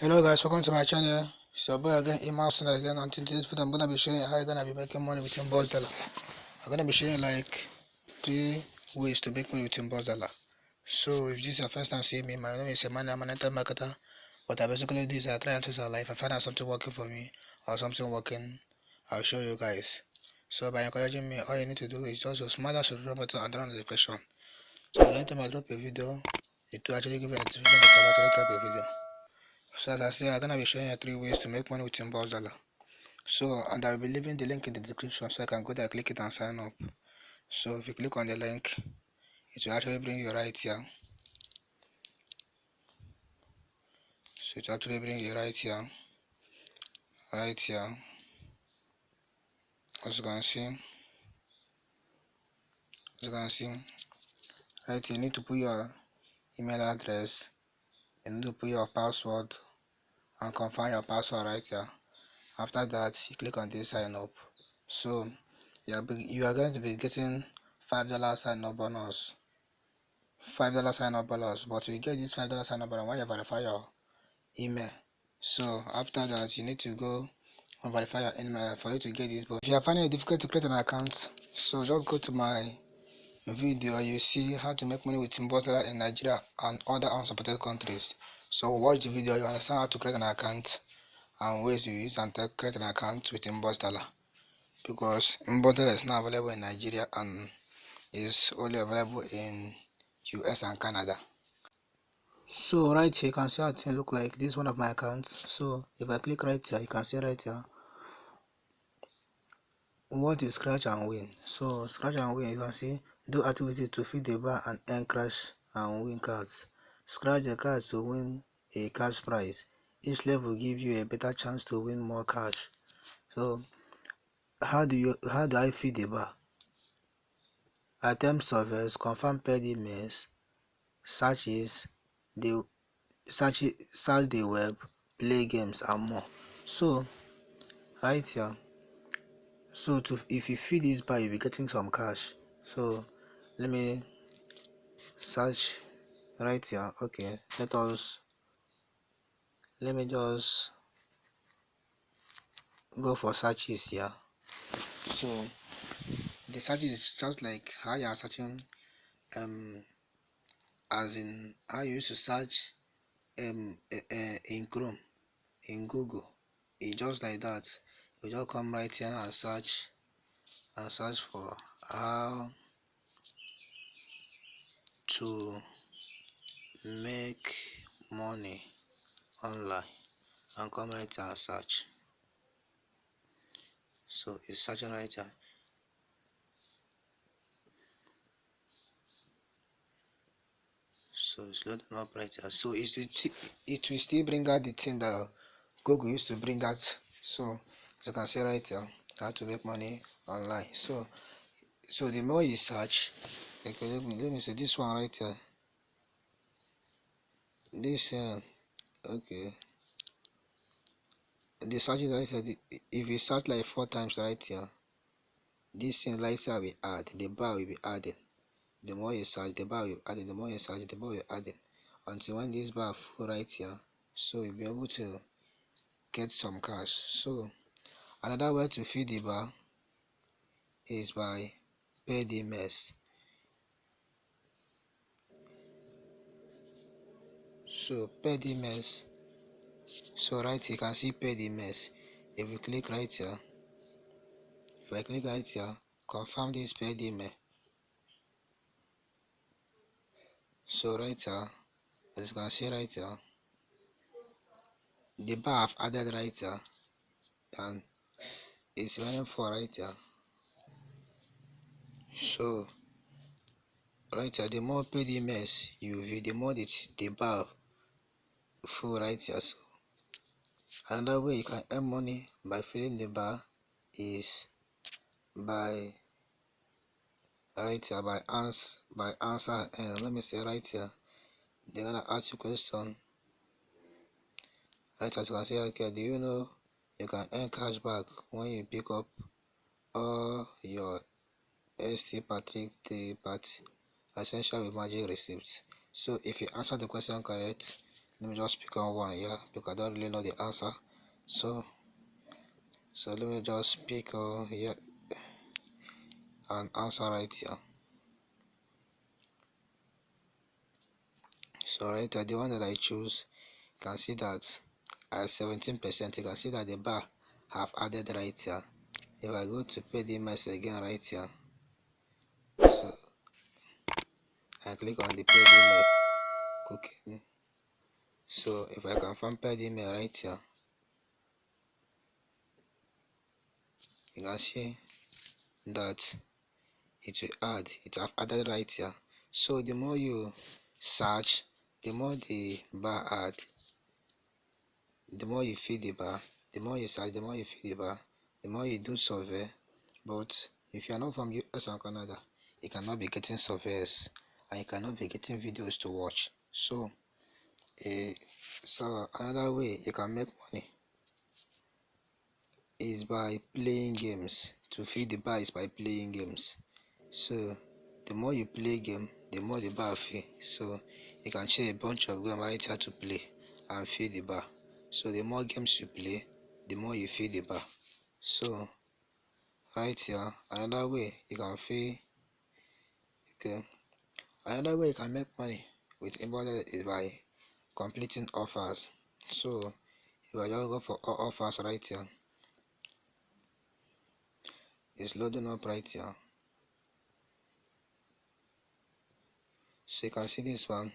Hello guys, welcome to my channel. It's your boy again, manHustle again. And in this video, I'm gonna be showing how you're gonna be making money with manHustle. I'm gonna be showing like 3 ways to make money with manHustle. So if this is your first time seeing me, my name is Emmanuel. I'm an internet marketer. What I basically do is I try and test our life. I find out something working for me or something working, I'll show you guys. So by encouraging me, all you need to do is just smash that subscribe button and turn on the notification. So anytime I drop a video, it will actually give you a notification that I actually drop a video. So as I said, I'm gonna be showing you 3 ways to make money with manHustle. So, and I will be leaving the link in the description so you can go there, click it and sign up. So if you click on the link, it will actually bring you right here. So it will actually bring you right here. As you can see, right here, you need to put your email address, you need to put your password and confirm your password right here. After that, you click on this sign up. So you are going to be getting $5 sign up bonus. $5 sign up bonus, but you get this $5 sign up bonus when you verify your email. So after that, you need to go and verify your email for you to get this. But if you are finding it difficult to create an account, so just go to my video. You see how to make money with manHustle in Nigeria and other unsupported countries. So watch the video, you understand how to create an account and ways you use and create an account with manHustle, because manHustle is not available in Nigeria and is only available in US and Canada. So right here you can see how it look like. This is one of my accounts. So if I click right here, you can see right here what is scratch and win. So scratch and win, you can see do activity to feed the bar and earn cash and win cards. Scratch the cards to win a cash prize. Each level give you a better chance to win more cash. So how do I feed the bar? Attempt surveys, confirm paid emails, searches, search the web, play games and more. So right here, so if you feed this bar, you'll be getting some cash. So let me search right here. Okay, let me just go for searches here. So the searches is just like how you are searching, as in how you used to search in Chrome, in Google. It's just like that. You just come right here and search for how to make money online, and come right here and search. So it's searching right here. So it's loading up right here. So it will still bring out the thing that Google used to bring out. So as you can see right here, how to make money online. So the more you search, okay, let me see this one right here. This okay, the searching right here. If you search like 4 times right here, this thing right here will add, the bar will be adding. The more you search, the bar will be adding. The more you search, the bar will be adding, until when this bar full right here, so you'll be able to get some cash. So another way to feed the bar is by paid emails. So paid emails. So right here you can see paid emails. If you click right here, if I click right here, confirm this paid email. So right here, as you can see right here, the bar I've added right here, and it's running for right here. So right here, the more paid emails you view, the more the bar full right here. So another way you can earn money by filling the bar is by right here, by answer, and let me say right here, they're gonna ask you question. Right, as you can see, okay, do you know you can earn cash back when you pick up all your St. Patrick Day party essential with magic receipts? So if you answer the question correct, let me just pick on one here because I don't really know the answer. So let me just pick here an answer right here. So right here, the one that I choose, you can see that at 17%, you can see that the bar have added right here. If I go to pay the emails again right here, so I click on the paid email cooking. So if I confirm paid email right here, you can see that it have added right here. So the more you search, the more the bar add, the more you feed the bar, the more you search, the more you feed the bar, the more you do survey. But if you are not from US and Canada, you cannot be getting surveys and you cannot be getting videos to watch. So another way you can make money is by playing games. To feed the bar is by playing games. So the more you play game, the more the bar feed. So you can choose a bunch of games right here to play and feed the bar. So the more games you play, the more you feed the bar. So right here, another way you can feed. Okay, another way you can make money with Inboxdollars is by completing offers. So if I just go for offers right here, it's loading up right here. So you can see this one.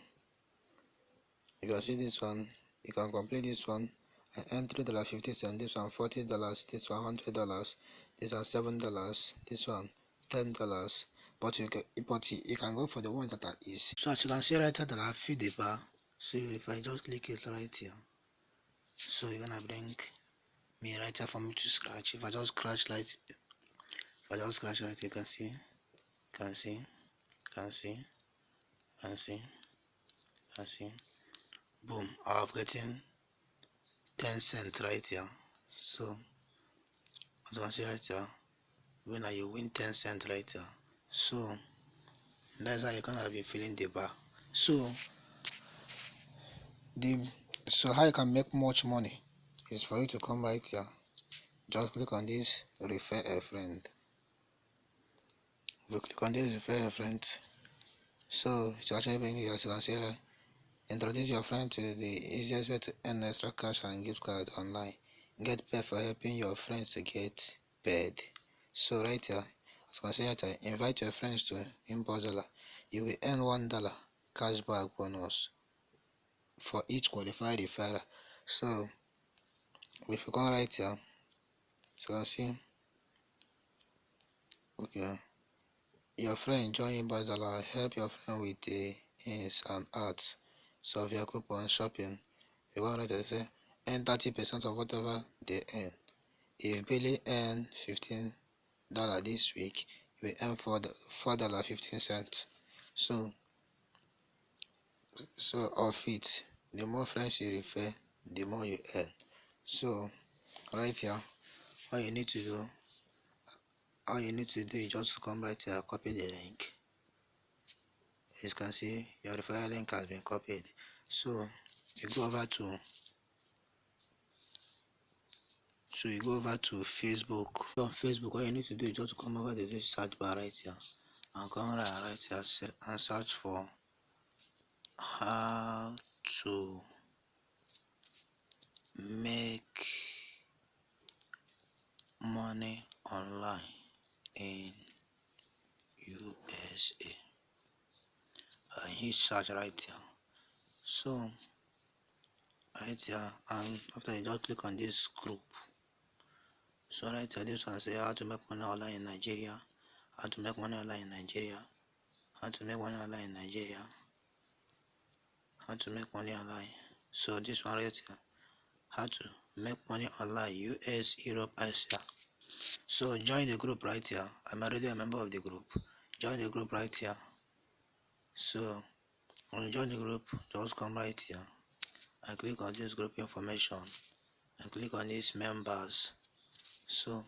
You can see this one. You can complete this one and earn $3.50. This one $40. This one $100. This one $7. This one $10. But you can go for the one that are easy. So as you can see right here that I feed the bar. So if I just click it right here, so you're gonna bring me right here for me to scratch. If I just scratch right, you can see. Boom! I'm getting 10 cents right here. So as you can see right here, when you win 10 cents right here. So that's how you're gonna be feeling the bar. So how you can make much money is for you to come right here. Just click on this refer a friend. If you click on this refer a friend, so it's actually bring you, as you can see right, introduce your friend to the easiest way to earn extra cash and gift card online. Get paid for helping your friends to get paid. So right here, as you can see right here, invite your friends to Inboxdollars. You will earn $1 cashback bonus for each qualified referral. So if you come right here, so you can see, okay, your friend join Inboxdollars, help your friend with the ins and outs. So if your coupon shopping, you go right here, say earn 30% of whatever they earn. If you barely earn $15 this week, you will earn $4.15. So of it, the more friends you refer, the more you earn. So right here, all you need to do is just come right here, copy the link. As you can see, your referral link has been copied. So you go over to Facebook. On Facebook, all you need to do is just come over to this search bar right here and come right here and search for how to make money online in USA, and hit search right here. So right here, and after you just click on this group, so right here this one say how to make money online in Nigeria, how to make money online in Nigeria, how to make money online in Nigeria, how to make money online. So this one right here, how to make money online US, Europe, Asia. So join the group right here. I'm already a member of the group. Join the group right here. So when you join the group, just come right here and click on this group information and click on these members. So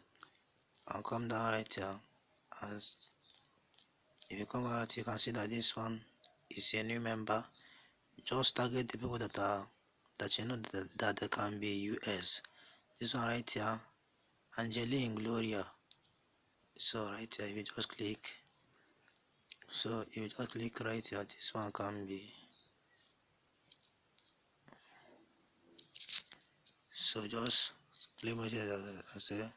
I'll come down right here, and if you come out, you can see that this one is a new member. Just target the people that are that you know that they can be US. This one right here, Angeline Gloria. So right here, if you just click, right here, this one can be. So just click on here and say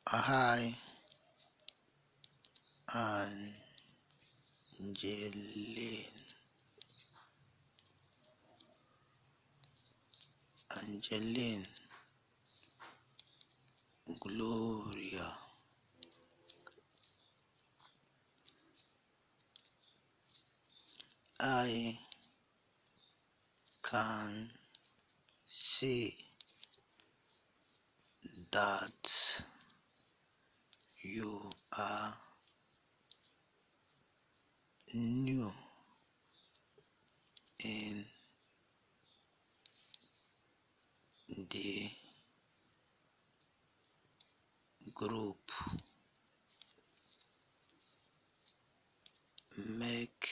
hi Angeline Gloria. I can see that you are new in the group. Make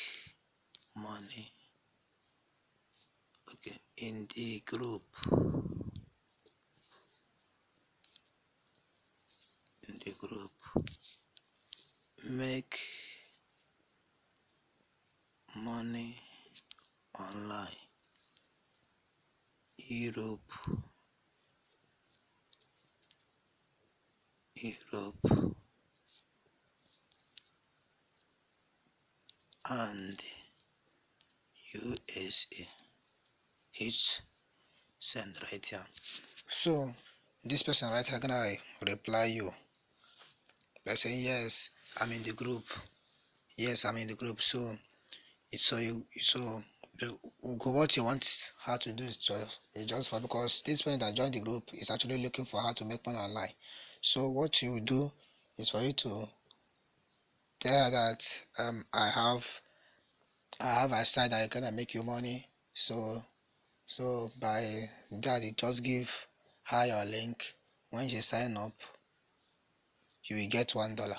money. Okay, in the group. Make money online. Europe and USA. Hit send right here. So this person right here gonna reply you by saying yes, I'm in the group. Yes, I'm in the group. So what you want her to do is just for, because this person that joined the group is actually looking for how to make money online. So what you do is for you to tell her that I have a site that gonna make you money. So by that, you just give her your link. When you sign up, you will get $1.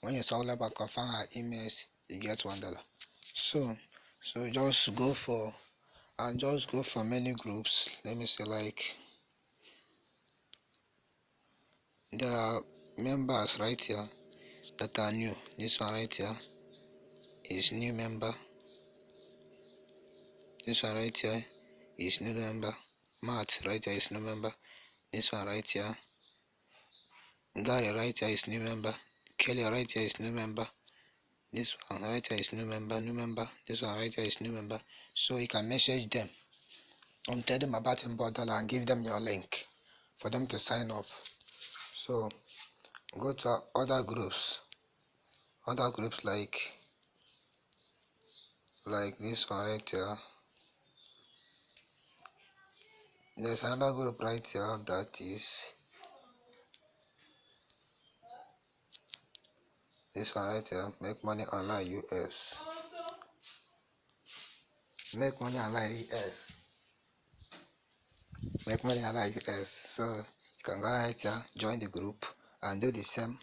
When you solve about confirm her emails, you get $1. So just go for many groups. Let me say, like, there are members right here that are new. This one right here is new member. This one right here is new member. Matt right here is new member. This one right here, Gary right here is new member. Kelly right here is new member. This one right here is new member. This one right here is new member. So you can message them and tell them about Inboxdollars and give them your link for them to sign up. So go to other groups like this one right here. There's another group right here that is this one right here. Make money online US. Make money online US. Make money online US. So you can go right here, join the group, and do the same.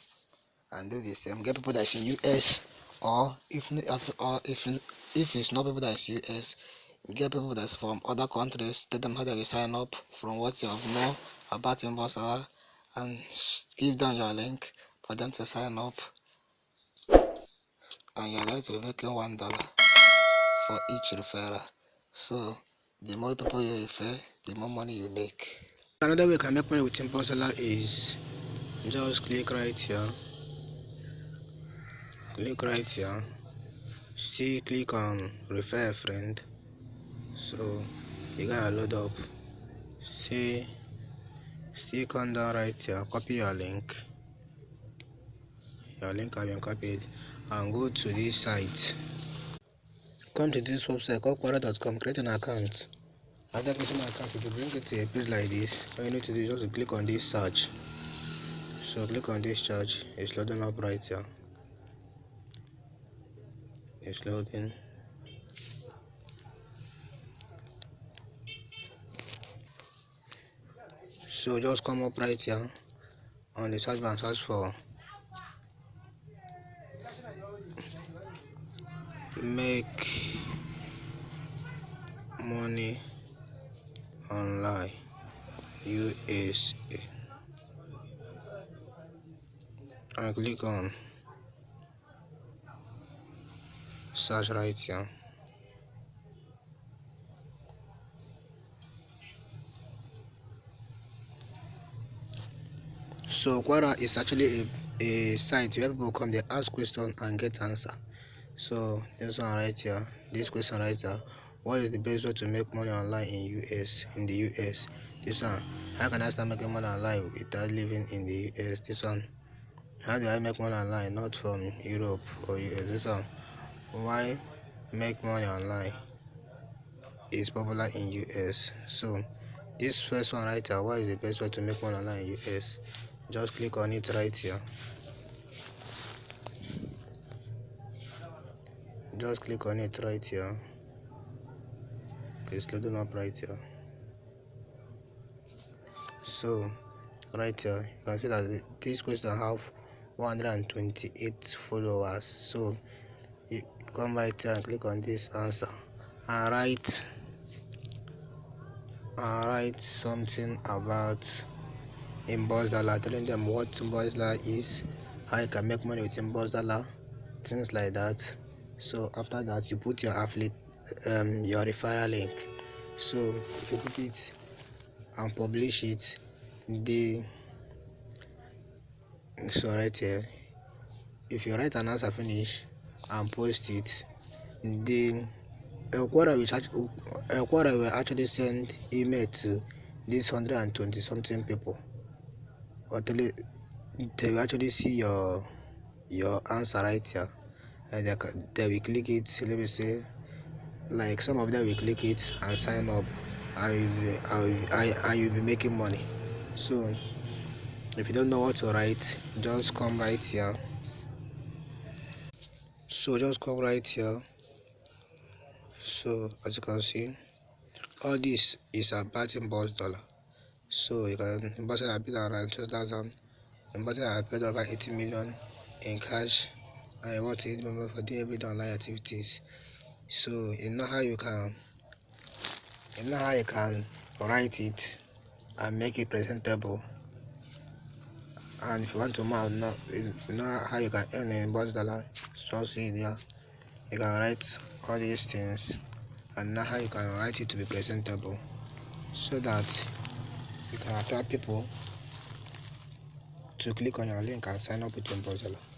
Get people that's in US, or if it's not people that's US, you get people that's from other countries. Tell them how they will sign up from what you have know about Inboxdollars, and give them your link for them to sign up, and you're going to be making $1 for each referral. So the more people you refer, the more money you make. Another way you can make money with Inboxdollars is just click right here. See, click on refer a friend. So you're gonna load up. See, stick on down right here, copy your link. Your link has been copied, and go to this site. Come to this website called quora.com, create an account. After creating an account, it will bring you to a page like this. All you need to do is just to click on this search. So click on this search. It's loading up right here. It's loading. So just come up right here on the search bar and search for make money online USA and click on search right here. So Quora is actually a site where people come, they ask questions and get answer. So this one right here, this question right here, what is the best way to make money online in the US? This one, how can I start making money online without living in the US? This one, how do I make money online not from Europe or US? This one, why make money online is popular in US? So this first one right here, what is the best way to make money online in US? Just click on it right here. Just click on it right here. It's loading up right here. So right here you can see that this question have 128 followers. So you come right here and click on this answer and write something about Inboxdollars, telling them what Inboxdollars is, how you can make money with Inboxdollars, things like that. So after that you put your affiliate your referral link. So if you put it and publish it, so right here, if you write an answer finish and post it, then Quora will actually send email to these 120 something people. They will actually see your answer right here, and they will click it. Let me say, like some of them will click it and sign up, and you'll be making money. So if you don't know what to write, just come right here. So just come right here. So as you can see, all this is about Inboxdollars. So you can Inboxdollars have been around 2000. Inboxdollars have paid over 80 million in cash, and you want to eat more for doing everyday online activities. So you know how you can write it and make it presentable. And if you want to know how you can earn in Inboxdollars, just see there. You can write all these things and know how you can write it to be presentable, so that you can attract people to click on your link and sign up with Inboxdollars.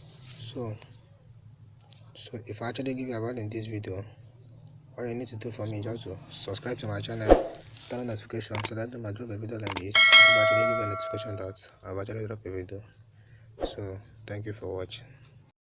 So if I actually give you a value in this video, all you need to do for me is just to subscribe to my channel, turn on notifications, so that when I drop a video like this, I will actually give you a notification that I've actually dropped a video. So thank you for watching.